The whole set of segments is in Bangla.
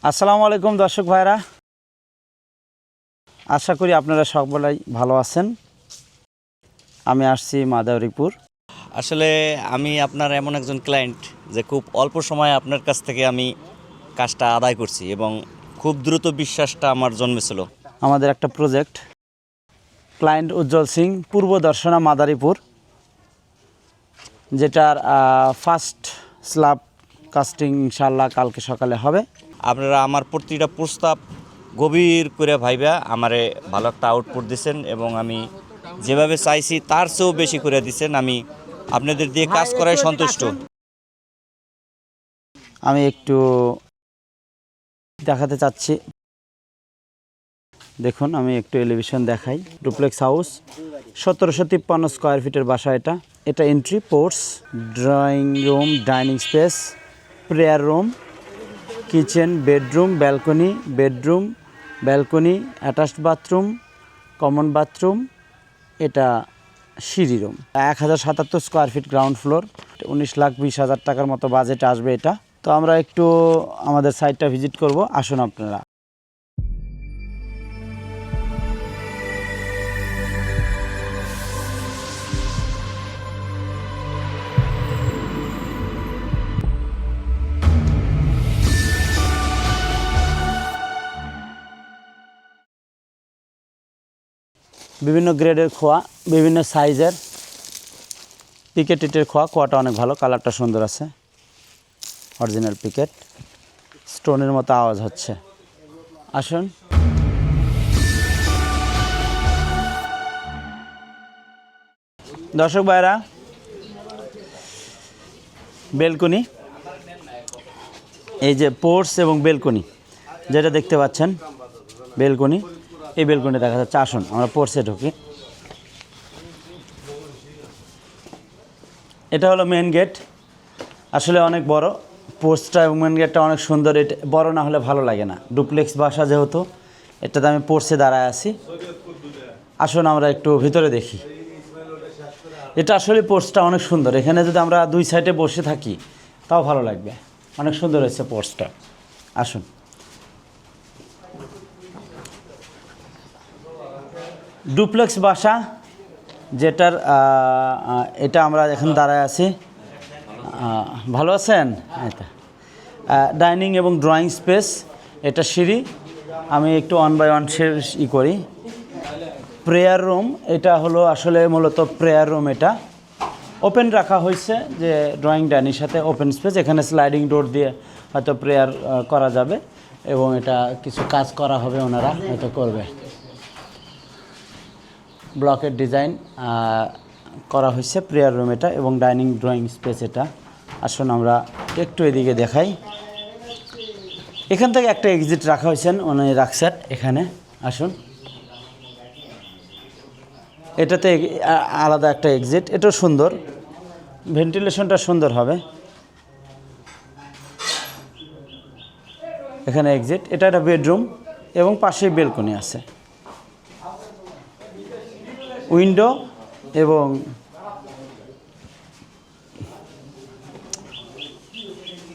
আসসালামু আলাইকুম দর্শক ভাইরা, আশা করি আপনারা সকলেই ভালো আছেন। আমি আসছি মাদারীপুর। আসলে আমি আপনার এমন একজন ক্লায়েন্ট যে খুব অল্প সময়ে আপনার কাছ থেকে আমি কাজটা আদায় করছি এবং খুব দ্রুত বিশ্বাসটা আমার জন্মেছিল। আমাদের একটা প্রজেক্ট, ক্লায়েন্ট উজ্জ্বল সিং, পূর্ব দর্শনা মাদারীপুর, যেটার ফার্স্ট স্ল্যাব কাস্টিং ইনশাআল্লাহ কালকে সকালে হবে। আপনারা আমার প্রতিটা প্রস্তাব গভীর করে ভাইবা আমারে ভালো একটা আউটপুট দিচ্ছেন এবং আমি যেভাবে চাইছি তার চেয়েও বেশি করে দিচ্ছেন। আমি আপনাদের দিয়ে কাজ করায় সন্তুষ্ট। আমি একটু দেখাতে চাচ্ছি, দেখুন আমি একটু এলিভেশন দেখাই। ডুপ্লেক্স হাউস, 1753 স্কোয়ার ফিটের বাসা। এটা entry, ports, drawing room, dining space, prayer room, kitchen, bedroom, balcony, attached bathroom, common bathroom. এটা সিঁড়ি room. 1077 square feet, ground floor. 19,20,000 টাকার মতো বাজেট আসবে এটা। তো আমরা একটু আমাদের সাইটটা ভিজিট করব, আসুন আপনারা। বিভিন্ন গ্রেডের খোয়া, বিভিন্ন সাইজের পিকেটের খোয়া। খোয়াটা অনেক ভালো, কালারটা সুন্দর আছে, অরিজিনাল পিকেট। স্টোনের মতো আওয়াজ হচ্ছে। আসুন। দর্শক ভাইরা, বেলকনি, এই যে পোর্টস এবং বেলকনি যেটা দেখতে পাচ্ছেন, বেলকনি, এই বেলকনি দেখা যাচ্ছে। আসুন আমরা পোর্টসে ঢুকি। এটা হলো মেন গেট, আসলে অনেক বড় পোর্টসটা এবং মেন গেটটা অনেক সুন্দর। এটা বড় না হলে ভালো লাগে না, ডুপ্লেক্স বাসা যেহেতু। এটাতে আমি পোর্টসে দাঁড়ায় আছি। আসুন আমরা একটু ভিতরে দেখি। এটা আসলে পোর্টসটা অনেক সুন্দর। এখানে যদি আমরা দুই সাইডে বসে থাকি তাও ভালো লাগবে, অনেক সুন্দর হয়েছে পোর্টসটা। আসুন। ডুপ্লেক্স বাসা যেটার এটা আমরা এখন দাঁড়ায় আছি। ভালো আছেন? এটা ডাইনিং এবং ড্রয়িং স্পেস, এটা সিঁড়ি। আমি একটু ওয়ান বাই ওয়ান করি। প্রেয়ার রুম, এটা হলো আসলে মূলত প্রেয়ার রুম। এটা ওপেন রাখা হয়েছে, যে ড্রয়িং ডাইনির সাথে ওপেন স্পেস। এখানে স্লাইডিং ডোর দিয়ে হয়তো প্রেয়ার করা যাবে এবং এটা কিছু কাজ করা হবে, ওনারা হয়তো করবে। ব্লকের ডিজাইন করা হয়েছে প্রেয়ার রুম এটা এবং ডাইনিং ড্রয়িং স্পেস এটা। আসুন আমরা একটু এদিকে দেখাই। এখান থেকে একটা এক্সিট রাখা হয়েছে, উনি রাখছেন এখানে। আসুন, এটাতে আলাদা একটা এক্সিট। এটাও সুন্দর, ভেন্টিলেশনটা সুন্দর হবে। এখানে এক্সিট, এটা একটা বেডরুম এবং পাশেই বেলকনি আছে, উইন্ডো এবং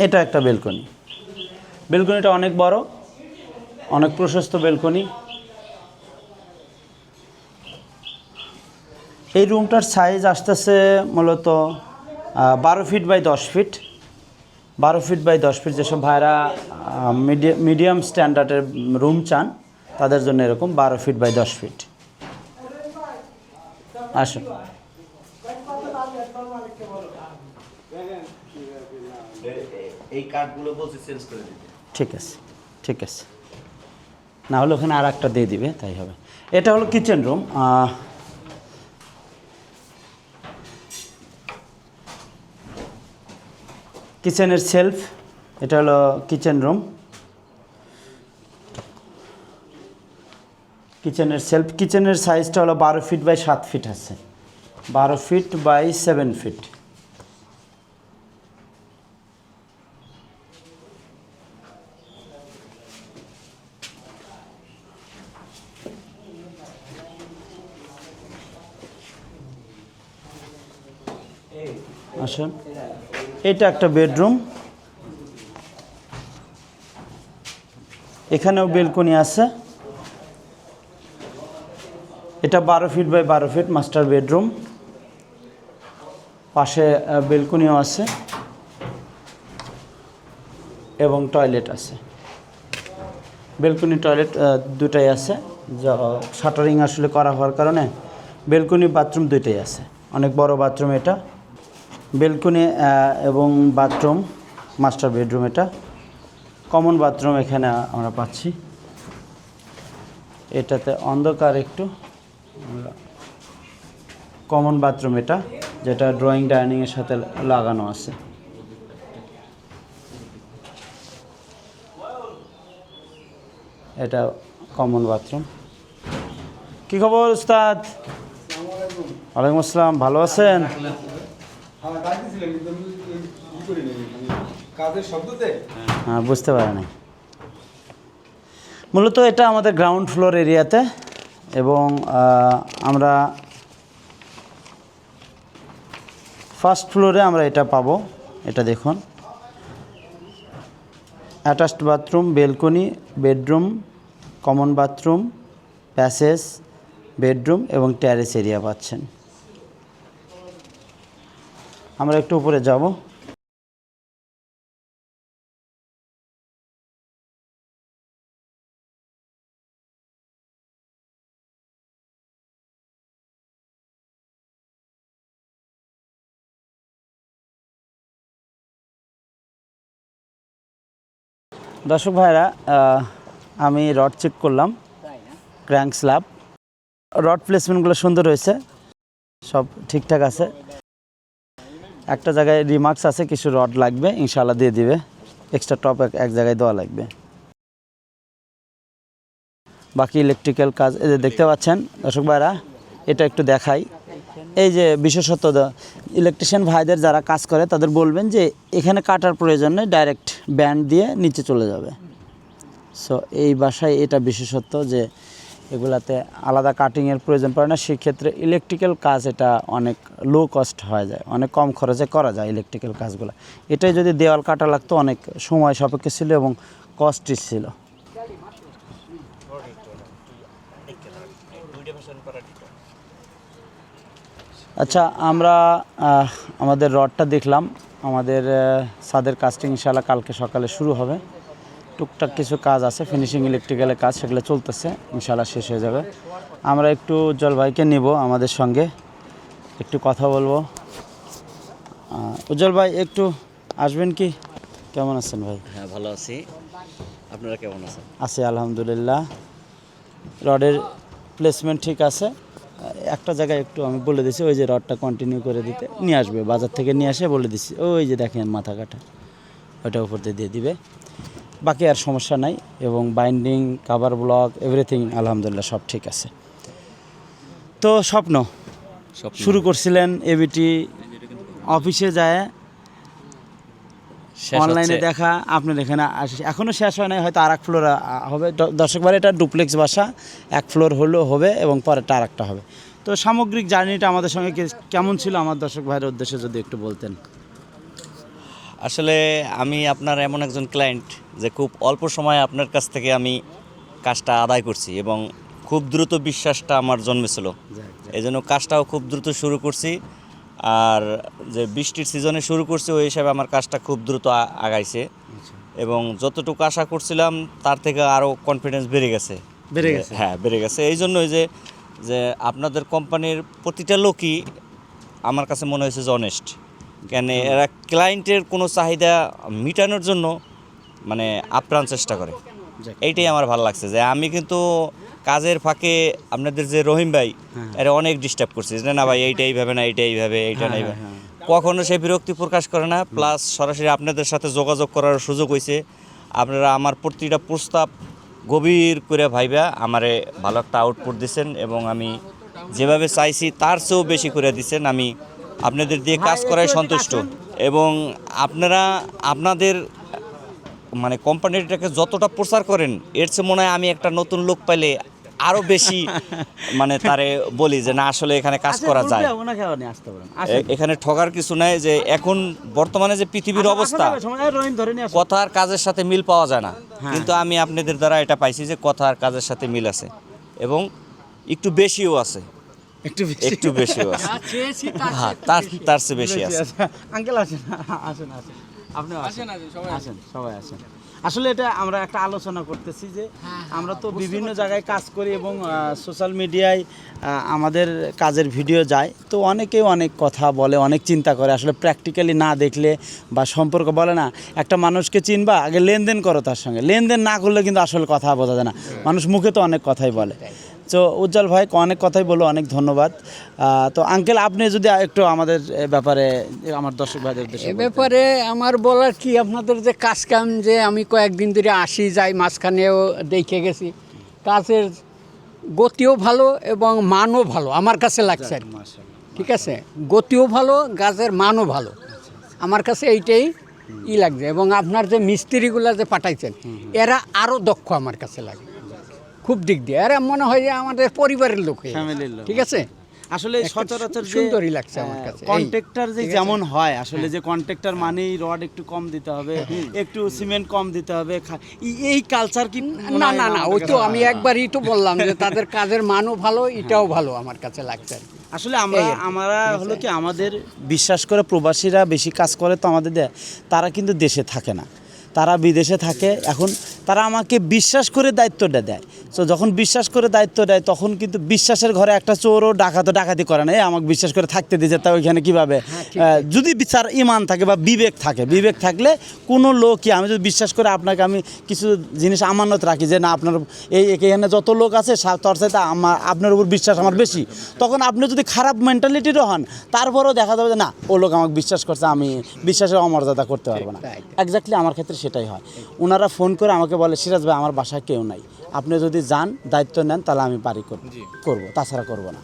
এটা একটা বেলকনি। বেলকনিটা অনেক বড়, অনেক প্রশস্ত বেলকনি। এই রুমটার সাইজ আসতেছে মূলত 12 feet by 10 feet. 12 feet by 10 feet. যেসব ভাইরা মিডিয়াম স্ট্যান্ডার্ডের রুম চান তাদের জন্য এরকম 12 ফিট বাই 10 ফিট। আসুন। এই কার্ডগুলো বলছি চেঞ্জ করে দিতে। ঠিক আছে, ঠিক আছে, না হলে ওখানে আর একটা দিয়ে দিবে, তাই হবে। এটা হলো কিচেন রুম। কিচেনের সেলফ, এটা হলো কিচেন রুম। কিচেনের সেলফ, কিচেনের সাইজটা হলো 12 ফিট বাই 7 ফিট আছে, 12 ফিট বাই 7 ফিট। আসুন, এটা একটা বেডরুম। এখানেও বেলকনি আছে। এটা 12 feet by 12 feet master bedroom, পাশে বেলকনিও আছে এবং টয়লেট আছে। বেলকনি টয়লেট দুটাই আছে, যা শাটারিং আসলে করা হওয়ার কারণে বেলকনি বাথরুম দুইটাই আছে। অনেক বড় বাথরুম এটা, বেলকনি এবং বাথরুম মাস্টার বেডরুম। এটা কমন বাথরুম এখানে আমরা পাচ্ছি। এটাতে অন্ধকার একটু, কমন বাথরুম এটা, যেটা ড্রয়িং ডাইনিংয়ের সাথে লাগানো আছে। এটা কমন বাথরুম। কি খবর উস্তাদ? ওয়ালাইকুম আসসালাম, ভালো আছেন? হ্যাঁ, বুঝতে পারি নাই। মূলত এটা আমাদের গ্রাউন্ড ফ্লোর এরিয়াতে, এবং আমরা ফার্স্ট ফ্লোরে আমরা এটা পাবো। এটা দেখুন, attached bathroom, balcony, bedroom, common bathroom, passage, bedroom এবং ট্যারেস এরিয়া পাচ্ছেন। আমরা একটু উপরে যাব। দর্শক ভাইরা, আমি রড চেক করলাম, ক্র্যাঙ্ক স্ল্যাব রড প্লেসমেন্টগুলো সুন্দর হয়েছে, সব ঠিকঠাক আছে। একটা জায়গায় রিমার্কস আছে, কিছু রড লাগবে, ইনশাআল্লাহ দিয়ে দিবে। এক্সট্রা টপ এক জায়গায় দেওয়া লাগবে। বাকি ইলেকট্রিক্যাল কাজ এই যে দেখতে পাচ্ছেন দর্শক ভাইরা, এটা একটু দেখাই। এই যে বিশেষত ইলেকট্রিশিয়ান ভাইদের যারা কাজ করে তাদের বলবেন যে এখানে কাটার প্রয়োজন নেই, ডাইরেক্ট ব্যান্ড দিয়ে নিচে চলে যাবে। সো এই বাসায় এটা বিশেষত্ব যে এগুলাতে আলাদা কাটিংয়ের প্রয়োজন পড়ে না। সেক্ষেত্রে ইলেকট্রিক্যাল কাজ এটা অনেক লো কস্ট হয়ে যায়, অনেক কম খরচে করা যায় ইলেকট্রিক্যাল কাজগুলো। এটাই যদি দেওয়াল কাটা লাগতো অনেক সময় সাপেক্ষ ছিল এবং কস্টই ছিল। আচ্ছা, আমরা আমাদের রডটা দেখলাম। আমাদের ছাদের কাজটা ইনশাআল্লাহ কালকে সকালে শুরু হবে। টুকটাক কিছু কাজ আছে, ফিনিশিং ইলেকট্রিক্যালের কাজ, সেগুলো চলতেছে, ইনশাআল্লাহ শেষ হয়ে যাবে। আমরা একটু উজ্জ্বল ভাইকে নিব আমাদের সঙ্গে, একটু কথা বলবো। উজ্জ্বল ভাই একটু আসবেন কি? কেমন আছেন ভাই? হ্যাঁ, ভালো আছি। আপনারা কেমন আছেন? আছি আলহামদুলিল্লাহ। রডের প্লেসমেন্ট ঠিক আছে। একটা জায়গায় একটু আমি বলে দিছি, ওই যে রডটা কন্টিনিউ করে দিতে নিয়ে আসবে, বাজার থেকে নিয়ে আসে বলে দিছি, ওই যে দেখেন মাথা কাটা, ওইটা উপর দিয়ে দিবে। বাকি আর সমস্যা নাই, এবং বাইন্ডিং, কাভার ব্লক, এভরিথিং আলহামদুলিল্লাহ সব ঠিক আছে। তো স্বপ্ন শুরু করছিলেন এবিটি অফিসে যায়, অনলাইনে দেখা, আপনার এখানে এখনও শেষ হয় নাই, হয়তো আর এক ফ্লোর হবে। দর্শক ভাই, এটা ডুপ্লেক্স বাসা, এক ফ্লোর হলেও হবে এবং পরে আর একটা হবে। তো সামগ্রিক জার্নিটা আমাদের সঙ্গে কেমন ছিল আমার দর্শক ভাইয়ের উদ্দেশ্যে যদি একটু বলতেন। আসলে আমি আপনার এমন একজন ক্লায়েন্ট যে খুব অল্প সময়ে আপনার কাছ থেকে আমি কাজটা আদায় করছি, এবং খুব দ্রুত বিশ্বাসটা আমার জন্মেছিল। এই জন্য কাজটাও খুব দ্রুত শুরু করছি। আর যে বৃষ্টির সিজনে শুরু করছি, ওই হিসাবে আমার কাজটা খুব দ্রুত আগাইছে, এবং যতটুকু আশা করছিলাম তার থেকে আরও কনফিডেন্স বেড়ে গেছে। হ্যাঁ, বেড়ে গেছে। এই জন্যই যে আপনাদের কোম্পানির প্রতিটা লোকই আমার কাছে মনে হয়েছে যে অনেস্ট। কেন এরা ক্লায়েন্টের কোনো চাহিদা মেটানোর জন্য মানে আপ্রাণ চেষ্টা করে। এইটাই আমার ভালো লাগছে, যে আমি কিন্তু কাজের ফাঁকে আপনাদের যে রহিম ভাই, এরা অনেক ডিস্টার্ব করছে যে না ভাই এইটাই ভাবে না, এইটাই ভাবে, এইটা নাই, কখনো সে বিরক্তি প্রকাশ করে না। প্লাস সরাসরি আপনাদের সাথে যোগাযোগ করার সুযোগ হয়েছে। আপনারা আমার প্রতিটা প্রস্তাব গভীর করে ভাইবা আমারে ভালো একটা আউটপুট দিচ্ছেন, এবং আমি যেভাবে চাইছি তার চেয়েও বেশি করে দিচ্ছেন। আমি আপনাদের দিয়ে কাজ করায় সন্তুষ্ট, এবং আপনারা আপনাদের মানে কোম্পানিটাকে যতটা প্রচার করেন, এর চেয়ে মনে হয় আমি একটা নতুন লোক পাইলে আরও বেশি মানে তারে বলি যে না আসলে এখানে কাজ করা যায়। ওনাকে নিয়ে আসতে পারেন। এখানে ঠকার কিছু নাই, যে এখন বর্তমানে যে পৃথিবীর অবস্থা, কথা আর কাজের সাথে মিল পাওয়া যায় না, কিন্তু আমি আপনাদের দ্বারা এটা পাইছি যে কথা আর কাজের সাথে মিল আছে এবং একটু বেশিও আছে, একটু বেশিও আছে, হ্যাঁ তার চেয়ে বেশি আছে। আঙ্কেল আসেন, আসেন আসেন, আপনি আসেন, আসেন, সবাই আসেন। আসলে এটা আমরা একটা আলোচনা করতেছি যে আমরা তো বিভিন্ন জায়গায় কাজ করি এবং সোশ্যাল মিডিয়ায় আমাদের কাজের ভিডিও যায়, তো অনেকেই অনেক কথা বলে, অনেক চিন্তা করে, আসলে প্র্যাকটিক্যালি না দেখলে বা সম্পর্ক বলে না, একটা মানুষকে চিনবা আগে লেনদেন করো তার সঙ্গে, লেনদেন না করলে কিন্তু আসলে কথা বোঝা যায় না, মানুষ মুখে তো অনেক কথাই বলে। তো উজ্জ্বল ভাই অনেক কথাই বলো, অনেক ধন্যবাদ। তো আঙ্কেল আপনি যদি একটু আমাদের ব্যাপারে, আমার দর্শক ভাইদের উদ্দেশ্যে এ ব্যাপারে আমার বলার কি, আপনাদের যে কাজ কাম যে আমি কয়েকদিন ধরে আসি যাই, মাঝখানেও দেখে গেছি, কাজের গতিও ভালো এবং মানও ভালো আমার কাছে লাগছে আর কি। ঠিক আছে, গতিও ভালো, গাছের মানও ভালো, আমার কাছে এইটাই লাগছে। এবং আপনার যে মিস্ত্রিগুলো যে পাঠাইছেন এরা আরও দক্ষ আমার কাছে লাগে খুব দিক দিয়ে, এরা মনে হয় যে আমাদের পরিবারের লোক, ফ্যামিলির লোক। ঠিক আছে, আসলে সচরাচর সুন্দরই লাগছে আমার কাছে। কন্ট্রাক্টর যে যেমন হয় আসলে, যে কন্ট্রাক্টর মানেই রড একটু কম দিতে হবে, একটু সিমেন্ট কম দিতে হবে, এই কালচার কি? না না না, ওই তো আমি একবারই তো বললাম যে তাদের কাজের মানও ভালো, এটাও ভালো আমার কাছে লাগছে আর কি। আসলে আমরা হলো কি, আমাদের বিশ্বাস করে প্রবাসীরা বেশি কাজ করে তো আমাদের তারা কিন্তু দেশে থাকে না, তারা বিদেশে থাকে। এখন তারা আমাকে বিশ্বাস করে দায়িত্বটা দেয়, তো যখন বিশ্বাস করে দায়িত্ব দেয় তখন কিন্তু বিশ্বাসের ঘরে একটা চোরও ডাকাতি করে না, আমাকে বিশ্বাস করে থাকতে দিয়েছে, তা ওইখানে কীভাবে, যদি বিচার ইমান থাকে বা বিবেক থাকে, বিবেক থাকলে কোনো লোকই, আমি যদি বিশ্বাস করে আপনাকে আমি কিছু জিনিস আমানত রাখি যে না আপনার এখানে যত লোক আছে তার সাথে আপনার উপর বিশ্বাস আমার বেশি, তখন আপনি যদি খারাপ মেন্টালিটিরও হন তারপরেও দেখা যাবে যে না ও লোক আমাকে বিশ্বাস করছে, আমি বিশ্বাসের অমর্যাদা করতে পারবো না। এক্স্যাক্টলি আমার ক্ষেত্রে সেটাই হয়। ওনারা ফোন করে আমাকে বলে সিরাজ ভাই আমার বাসায় কেউ নাই, আপনি যদি যান দায়িত্ব নেন তাহলে আমি পারি করবো, তাছাড়া করব না।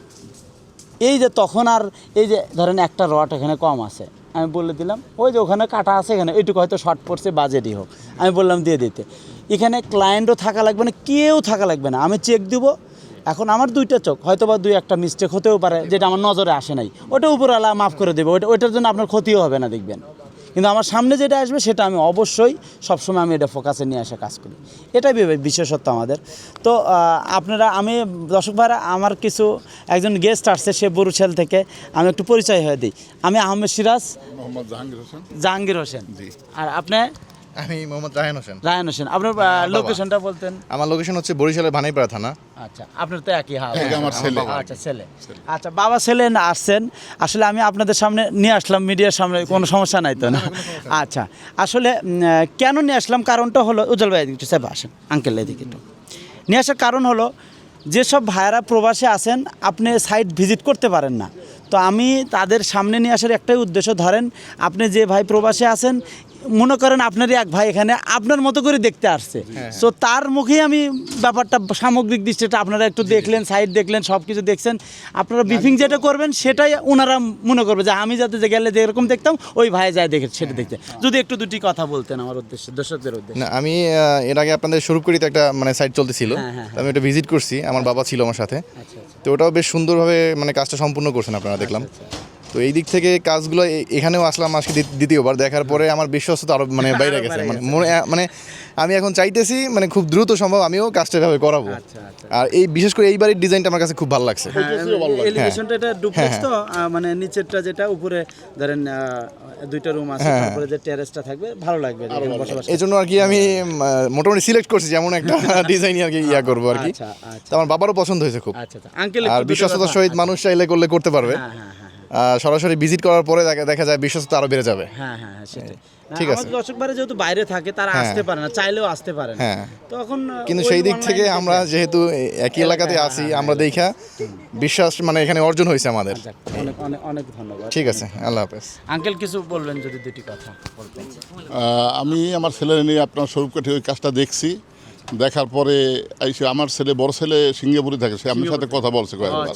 এই যে তখন আর এই যে ধরেন একটা রড এখানে কম আছে, আমি বলে দিলাম ওই যে ওখানে কাটা আছে, এখানে এইটুকু হয়তো শর্ট পড়ছে, বাজেটই হোক, আমি বললাম দিয়ে দিতে। এখানে ক্লায়েন্টও থাকা লাগবে না, কেউ থাকা লাগবে না, আমি চেক দিব। এখন আমার দুইটা চোখ, হয়তো বা দুই একটা মিস্টেক হতেও পারে যেটা আমার নজরে আসে নাই, ওটা উপরওয়ালা মাফ করে দেবে, ওইটার জন্য আপনার ক্ষতিও হবে না দেখবেন। কিন্তু আমার সামনে যেটা আসবে সেটা আমি অবশ্যই সবসময় আমি এটা ফোকাসে নিয়ে আসা কাজ করি, এটাই বিশেষত্ব আমাদের। তো আপনারা, আমি দর্শক ভাইরা, আমার কিছু একজন গেস্ট আসছে সে বরিশাল থেকে, আমি একটু পরিচয় হয়ে দিই। আমি আহমেদ সিরাজ, মোহাম্মদ জাহাঙ্গীর হোসেন। জি। আর আপনি? আমি মোহাম্মদ রায়হান হোসেন। রায়হান হোসেন। আপনার লোকেশনটা বলতেন? আমার লোকেশন হচ্ছে বরিশালের ভানাইপাড়া থানা। আচ্ছা, আপনার তো একই? হ্যাঁ, আমার ছেলে। আচ্ছা, ছেলে। আচ্ছা, বাবা ছেলে আসছেন। আসলে আমি আপনাদের সামনে নিয়ে আসলাম, মিডিয়ার সামনে, কোনো সমস্যা নাই তো না? আচ্ছা, আসলে কেন নিয়ে আসলাম কারণটা হলো, উজ্জ্বল ভাই একটু সাহেব আসেন, আঙ্কেল এদিকে একটু। নিয়ে আসার কারণ হলো যেসব ভাইয়ারা প্রবাসে আছেন আপনি সাইট ভিজিট করতে পারেন না, তো আমি তাদের সামনে নিয়ে আসার একটাই উদ্দেশ্য, ধরেন আপনি যে ভাই প্রবাসে আছেন, মনে করেন আপনারই এক ভাই এখানে আপনার মতো করে দেখতে আসছে, সো তার মুখেই আমি ব্যাপারটা সামগ্রিক দৃষ্টিটা আপনারা একটু দেখলেন, সাইড দেখলেন, সব কিছু দেখছেন, আপনারা ব্রিফিং যেটা করবেন সেটাই ওনারা মনে করবে যে আমি যাতে যে গেলে যেরকম দেখতাম ওই ভাই যায় দেখে সেটা দেখতে। যদি একটু দুটি কথা বলতেন আমার উদ্দেশ্যে, দর্শকদের উদ্দেশ্যে। না, আমি এর আগে আপনাদের স্বরূপকারিতে একটা মানে সাইট চলতেছিল, তো আমি ওটা ভিজিট করছি, আমার বাবা ছিল আমার সাথে, তো ওটাও বেশ সুন্দরভাবে মানে কাজটা সম্পূর্ণ করছেন আপনারা দেখলাম। তো এই দিক থেকে কাজগুলো এখানেও আসলাম আজকে দ্বিতীয়বার, দেখার পরে আমার বিশ্বস্ততা আরও মানে বাইরে গেছে, মানে আমি এখন চাইতেছি মানে খুব দ্রুত সম্ভব আমিও কাজটা এভাবে করাবো। আর এই বিশেষ করে এই বাড়ির ডিজাইনটা আমার কাছে খুব ভালো লাগছে। এলিভেশনটা এটা ডুপ্লেক্স তো, মানে নিচেরটা যেটা উপরে ধরেন দুইটা রুম আছে, তারপরে যে টেরেসটা থাকবে ভালো লাগবে বসবাস। এই জন্য আর কি আমি মোটামুটি সিলেক্ট করছি যেমন একটা ডিজাইন আর কি ইয়া করবো আর কি। তো আমার বাবারও পছন্দ হয়েছে খুব। আঙ্কেল আর বিশ্বস্ততার সহিত মানুষ চাইলে করতে পারবে, সরাসরি ভিজিট করার পরে দেখা যায় বিশ্বস্ততা আরো বেড়ে যাবে। হ্যাঁ হ্যাঁ, সেটাই। ঠিক আছে, দর্শক ভাইরা যেহেতু বাইরে থাকে তারা আসতে পারে না, চাইলেও আসতে পারে না, তখন কিন্তু সেই দিক থেকে আমরা যেহেতু একই এলাকাতে আছি, আমরা দেখা বিশ্বাস মানে এখানে অর্জন হয়েছে আমাদের। অনেক অনেক অনেক ধন্যবাদ। ঠিক আছে, আল্লাহ হাফেজ। আঙ্কেল কিছু বলবেন যদি দুটি কথা বলতেন। আমি আমার ছেলে নিয়ে আপনার স্বরূপকাঠি ওই কাজটা দেখছি, দেখার পরে আমার ছেলে, বড় ছেলে সিঙ্গাপুরে থাকে, সে আপনার সাথে কথা বলছে কয়েকবার।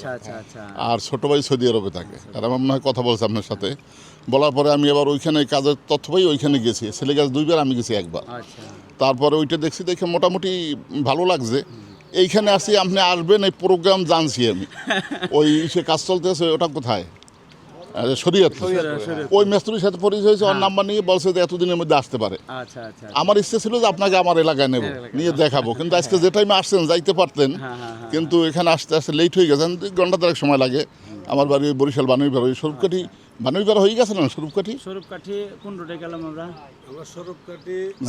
আর ছোট ভাই সৌদি আরবে থাকে, আর আমার মনে হয় কথা বলছে আপনার সাথে। বলার পরে আমি আবার ওইখানে কাজের তথ্য পাই, ওইখানে গেছি, ছেলে গেছে 2 বার, আমি গেছি 1 বার। তারপরে ওইটা দেখে মোটামুটি ভালো লাগছে, এইখানে আসি, আপনি আসবেন, এই প্রোগ্রাম জানছি আমি। ওই সে কাজ চলতেছে, ওটা কোথায়? শরীয়তপুর। ওই মেস্তুরির সাথে পরিচয় হয়েছে, ওর নাম্বার নিয়ে বলছে যে এতদিনের মধ্যে আসতে পারে। আচ্ছা আচ্ছা আমার ইচ্ছে ছিল যে আপনাকে আমার এলাকায় নেব, নিয়ে দেখাবো, কিন্তু আজকে যে টাইমে আসছেন যাইতে পারতেন, কিন্তু এখানে আসতে আসতে লেট হয়ে গেছেন, 2 ঘন্টা 3 সময় লাগে। আমার বাড়ি ওই বরিশাল বানুইপাড়া, ওই স্বরূপকাঠি বানুইপাড়া হয়ে গেছে না স্বরূপকাঠি? স্বরূপকাঠি কোন রোডে গেলাম আমরা?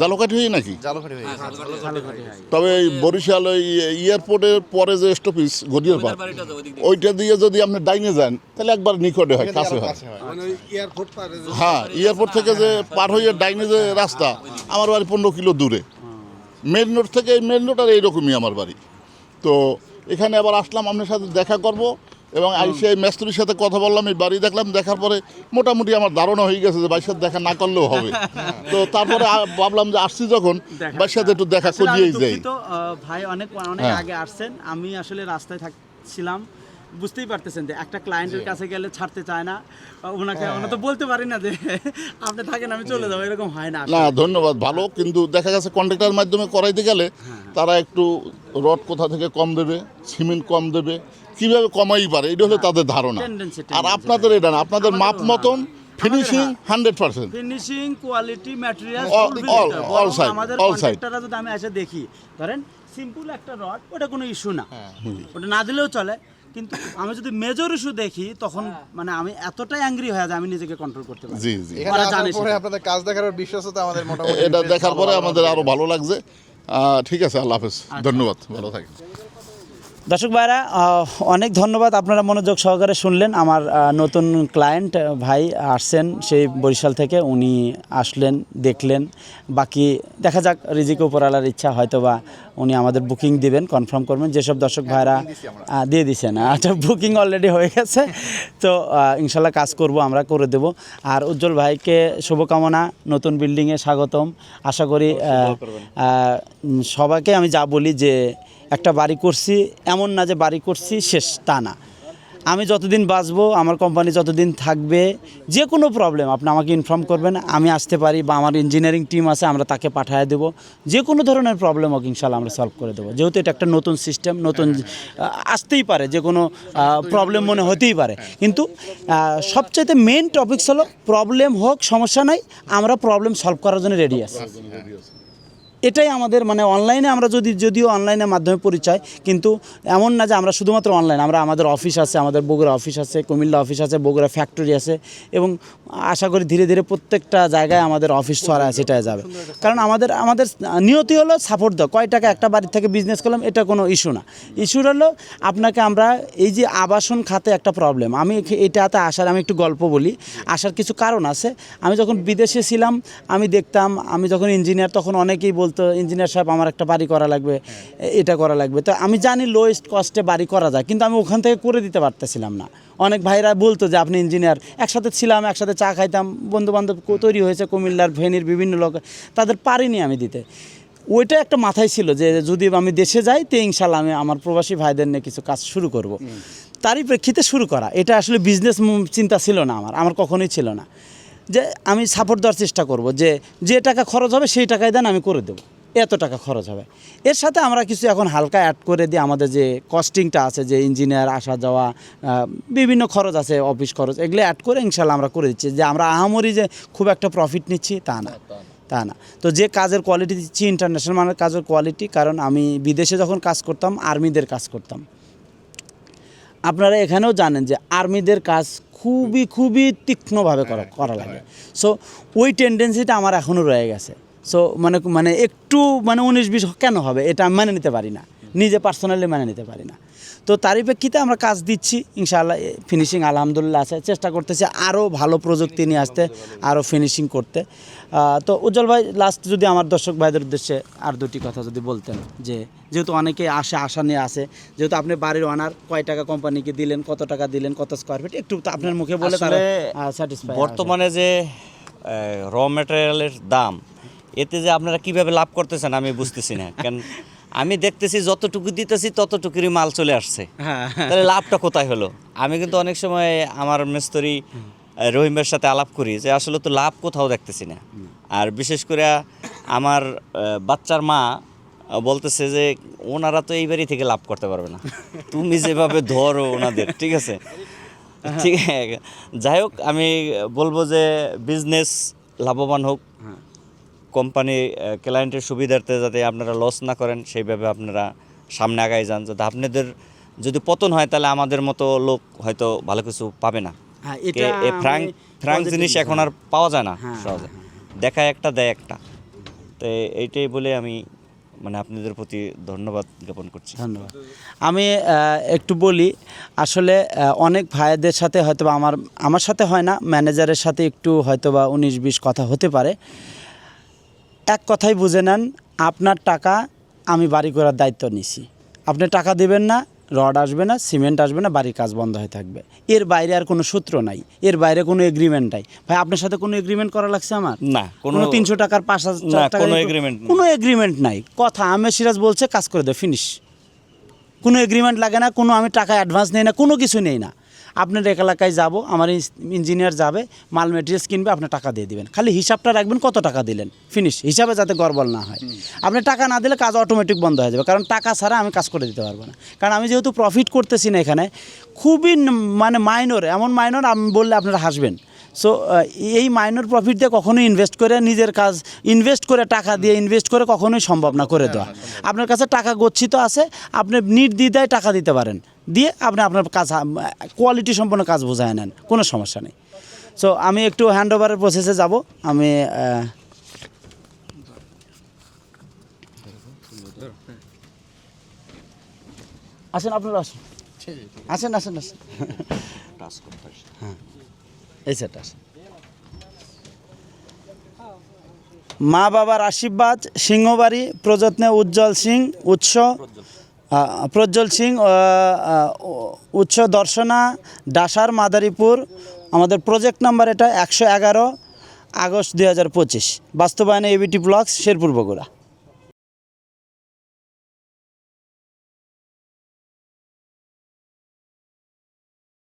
জালকাঠি হয়ে নাকি? জালকাঠি হয়ে গেছে। ঝালকাঠি হাই। তবে এই বরিশাল ওই এয়ারপোর্টের পরে যে স্টপিস গড়িয়ার পার, ওইটা দিয়ে যদি আপনি ডাইনে যান তাহলে একবার নিকটে হয়, কাছে হয়। হ্যাঁ, এয়ারপোর্ট থেকে যে পার হয়ে ডাইনে যে রাস্তা, আমার বাড়ি 15 কিলো দূরে। মেন রোড থেকে এই মেন রোড আর এইরকমই আমার বাড়ি। তো এখানে আবার আসলাম, আপনার সাথে দেখা করব, এবং আইসে মেস্তুরির সাথে কথা বললাম, এই বাড়ি দেখলাম, দেখার পরে মোটামুটি আমার ধারণা হয়ে গেছে যে ভাইয়ের সাথে দেখা না করলেও হবে। তো তারপরে ভাবলাম যে আসছি যখন, ভাইয়ের সাথে একটু দেখা আসলে আমি করিয়েই যাই। দুঃখিত, ভাই অনেক হ্যাঁ। আগে আসছেন, আমি আসলে রাস্তায় থাকছিলাম, বুঝতেই পারতেছেন যে একটা ক্লায়েন্টের কাছে গেলে ছাড়তে চায় না ওনাকে, আমরা তো বলতে পারি না যে আপনি থাকেন আমি চলে যাবো, এরকম হয় না। না, ধন্যবাদ, ভালো। কিন্তু দেখা গেছে কন্ট্রাক্টরের মাধ্যমে করাইতে গেলে তারা একটু রড কোথা থেকে কম দেবে, সিমেন্ট কম দেবে, কিভাবে কমাই পারে, এটা হলো তাদের ধারণা। Tendency, আর আপনাদের এটা না, আপনাদের মাপ মতন finishing 100%। Finishing, quality, material, all side, আমাদের all side। কন্ট্রাক্টররা যদি আমি এসে দেখি, ধরেন সিম্পল একটা রড, ওটা কোনো ইস্যু না, ওটা না দিলেও চলে। কিন্তু আমি যদি মেজর ইস্যু দেখি, তখন মানে আমি এতটাই অ্যাংরি হয়ে যায়, আমি নিজেকে কন্ট্রোল করতে পারি। জি জি, এখানে ওরা আসার জানে পরে সেটা। আপনাদের কাজ দেখার বিশ্বাসতা আমাদের মোটামুটি এটা দেখার পরে আমাদের আরো ভালো লাগছে। ঠিক আছে, আল্লাহ হাফেজ, ধন্যবাদ, ভালো থাকেন। দর্শক ভাইরা, অনেক ধন্যবাদ, আপনারা মনোযোগ সহকারে শুনলেন। আমার নতুন ক্লায়েন্ট ভাই আসছেন সেই বরিশাল থেকে, উনি আসলেন, দেখলেন, বাকি দেখা যাক, রিজিকে উপরওয়ালার ইচ্ছা, হয়তো বা উনি আমাদের বুকিং দিবেন, কনফার্ম করবেন। যেসব দর্শক ভাইরা দিয়ে দিচ্ছেন, আচ্ছা বুকিং অলরেডি হয়ে গেছে, তো ইনশাল্লাহ কাজ করব, আমরা করে দেব। আর উজ্জ্বল ভাইকে শুভকামনা, নতুন বিল্ডিংয়ে স্বাগতম। আশা করি সবাইকে আমি যা বলি যে একটা বাড়ি করছি, এমন না যে বাড়ি করছি শেষ, তা না। আমি যতদিন বাঁচবো, আমার কোম্পানি যতদিন থাকবে, যে কোনো প্রবলেম আপনি আমাকে ইনফর্ম করবেন, আমি আসতে পারি, বা আমার ইঞ্জিনিয়ারিং টিম আছে, আমরা তাকে পাঠিয়ে দেবো। যে কোনো ধরনের প্রবলেম হোক ইনশাল্লাহ আমরা সলভ করে দেবো। যেহেতু এটা একটা নতুন সিস্টেম, নতুন আসতেই পারে, যে কোনো প্রবলেম মনে হতেই পারে, কিন্তু সবচাইতে মেন টপিকস হলো প্রবলেম হোক, সমস্যা নাই, আমরা প্রবলেম সলভ করার জন্য রেডি আছি। এটাই আমাদের মানে অনলাইনে আমরা যদিও অনলাইনের মাধ্যমে পরিচয়, কিন্তু এমন না যে আমরা শুধুমাত্র অনলাইন, আমাদের অফিস আছে, আমাদের বগুড়া অফিস আছে, কুমিল্লা অফিস আছে, বগুড়া ফ্যাক্টরি আছে, এবং আশা করি ধীরে ধীরে প্রত্যেকটা জায়গায় আমাদের অফিস ছড়ায় সেটাই যাবে। কারণ আমাদের নিয়তি হলো সাপোর্ট দেওয়া। কয় টাকা একটা বাড়ি থেকে বিজনেস করলাম, এটা কোনো ইস্যু না। ইস্যু হলো আপনাকে আমরা এই যে আবাসন খাতে একটা প্রবলেম, আমি এটাতে আসার, আমি একটু গল্প বলি, আসার কিছু কারণ আছে। আমি যখন বিদেশে ছিলাম, আমি দেখতাম, আমি যখন ইঞ্জিনিয়ার, তখন অনেকেই বলতো ইঞ্জিনিয়ার সাহেব আমার একটা বাড়ি করা লাগবে, এটা করা লাগবে। তো আমি জানি লোয়েস্ট কস্টে বাড়ি করা যায়, কিন্তু আমি ওখান থেকে করে দিতে পারতেছিলাম না। অনেক ভাইরা বলতো যে আপনি ইঞ্জিনিয়ার, একসাথে ছিলাম, একসাথে চা খাইতাম, বন্ধুবান্ধব তৈরি হয়েছে কুমিল্লার, ফেনীর বিভিন্ন লোক, তাদের পারিনি আমি দিতে। ওইটা একটা মাথায় ছিল যে যদি আমি দেশে যাই, তো ইনশাল্লাহ আমি আমার প্রবাসী ভাইদের নিয়ে কিছু কাজ শুরু করব। তারই প্রেক্ষিতে শুরু করা, এটা আসলে বিজনেস চিন্তা ছিল না আমার কখনোই ছিল না। যে আমি সাপোর্ট দেওয়ার চেষ্টা করব, যে টাকা খরচ হবে সেই টাকায় দেন, আমি করে দেবো, এত টাকা খরচ হবে। এর সাথে আমরা কিছু এখন হালকা অ্যাড করে দিই, আমাদের যে কস্টিংটা আছে, যে ইঞ্জিনিয়ার আসা যাওয়া, বিভিন্ন খরচ আছে, অফিস খরচ, এগুলো অ্যাড করে ইনশাল্লাহ আমরা করে দিচ্ছি। যে আমরা আহামরি যে খুব একটা প্রফিট নিচ্ছি তা না। তো যে কাজের কোয়ালিটি দিচ্ছি, ইন্টারন্যাশনাল মানের কাজের কোয়ালিটি। কারণ আমি বিদেশে যখন কাজ করতাম, আর্মিদের কাজ করতাম, আপনারা এখানেও জানেন যে আর্মিদের কাজ খুবই তীক্ষ্ণভাবে করা লাগে। সো ওই টেন্ডেন্সিটা আমার এখনও রয়ে গেছে। সো মানে একটু 19-20 কেন হবে, এটা আমি মেনে নিতে পারি না, নিজে পার্সোনালি মেনে নিতে পারি না। তো তারই প্রেক্ষিতে আমরা কাজ দিচ্ছি, ইনশাআল্লাহ ফিনিশিং আলহামদুলিল্লাহ আছে। চেষ্টা করতেছি আরও ভালো প্রযুক্তি নিয়ে আসতে, আরও ফিনিশিং করতে। তো উজ্জ্বল ভাই, লাস্ট যদি আমার দর্শক ভাইদের উদ্দেশ্যে আর দুটি কথা যদি বলতেন, যে যেহেতু অনেকে আশা নিয়ে আসে, যেহেতু আপনি বাড়ির ওনার, কয় টাকা কোম্পানিকে দিলেন, কত টাকা দিলেন, কত স্কোয়ার ফিট, একটু আপনার মুখে বলে তারা স্যাটিসফাই। বর্তমানে যে র ম্যাটেরিয়ালের দাম, এতে যে আপনারা কিভাবে লাভ করতেছেন আমি বুঝতেছি না। কেন আমি দেখতেছি যতটুকু দিতেছি ততটুকুরই মাল চলে আসছে, তাহলে লাভটা কোথায় হলো? আমি কিন্তু অনেক সময় আমার মিস্ত্রি রহিমের সাথে আলাপ করি যে আসলে তো লাভ কোথাও দেখতেছি না। আর বিশেষ করে আমার বাচ্চার মা বলতেছে যে ওনারা তো এই বাড়ি থেকে লাভ করতে পারবে না, তুমি যেভাবে ধরো ওনাদের, ঠিক আছে। ঠিক আছে, যাই হোক আমি বলবো যে বিজনেস লাভবান হোক, কোম্পানি ক্লায়েন্টের সুবিধার্থে যাতে আপনারা লস না করেন সেইভাবে আপনারা সামনে আগায় যান, যাতে আপনাদের যদি পতন হয় তাহলে আমাদের মতো লোক হয়তো ভালো কিছু পাবে না। হ্যাঁ, এই ফ্রাঙ্ক জিনিস এখন আর পাওয়া যায় না সহজে, দেখা একটা দেয় একটা। তো এইটাই বলে আমি মানে আপনাদের প্রতি ধন্যবাদ জ্ঞাপন করছি। ধন্যবাদ। আমি একটু বলি, আসলে অনেক ভাইদের সাথে হয়তো বা আমার সাথে হয় না, ম্যানেজারের সাথে একটু হয়তো বা 19-20 কথা হতে পারে। এক কথাই বুঝে নেন, আপনার টাকা আমি বাড়ি করার দায়িত্ব নিছি। আপনি টাকা দেবেন না, রড আসবে না, সিমেন্ট আসবে না, বাড়ির কাজ বন্ধ হয়ে থাকবে। এর বাইরে আর কোনো সূত্র নাই, এর বাইরে কোনো এগ্রিমেন্ট নাই। ভাই আপনার সাথে কোনো এগ্রিমেন্ট করা লাগছে আমার? না, কোনো 300 টাকার 5,000 টাকা কোনো এগ্রিমেন্ট কোনো এগ্রিমেন্ট নাই। কথা আমের সিরাজ বলছে কাজ করে দেয়, ফিনিশ। কোনো এগ্রিমেন্ট লাগে না, কোনো আমি টাকা অ্যাডভান্স নেই না, কোনো কিছু নেই না। আপনার এলাকায় যাব, আমার ইঞ্জিনিয়ার যাবে, মাল মেটেরিয়ালস কিনবে, আপনার টাকা দিয়ে দিবেন। খালি হিসাবটা রাখবেন কত টাকা দিলেন, ফিনিশ। হিসাবে যাতে গড়বল না হয়। আপনি টাকা না দিলে কাজ অটোমেটিক বন্ধ হয়ে যাবে, কারণ টাকা ছাড়া আমি কাজ করে দিতে পারবো না। কারণ আমি যেহেতু প্রফিট করতেছি না এখানে, খুবই মানে মাইনর, এমন মাইনর আমি বললে আপনারা হাসবেন। সো এই মাইনর প্রফিট দিয়ে কখনোই ইনভেস্ট করে নিজের কাজ ইনভেস্ট করে টাকা দিয়ে ইনভেস্ট করে কখনোই সম্ভব না করে দেওয়া। আপনার কাছে টাকা গচ্ছিত আছে, আপনি নির্দ্বিধায় টাকা দিতে পারেন, দিয়ে আপনি আপনার কাজ কোয়ালিটি সম্পন্ন কাজ বোঝায় নেন, কোনো সমস্যা নেই। সো আমি একটু হ্যান্ড ওভারের প্রসেসে যাব। আমি আসেন, আপনারা আসেন, আসেন আসেন আসেন। হ্যাঁ, এই সেট আসেন। মা বাবার আশীর্বাদ, সিংহবাড়ি, প্রযত্নে উজ্জ্বল সিং, প্রজ্জ্বল সিং, উৎস দর্শনা, ডাসার, মাদারীপুর। আমাদের প্রজেক্ট নাম্বার এটা 111, আগস্ট 2025। বাস্তবায়নে এবিটি ব্লকস, শেরপুর, বগুড়া।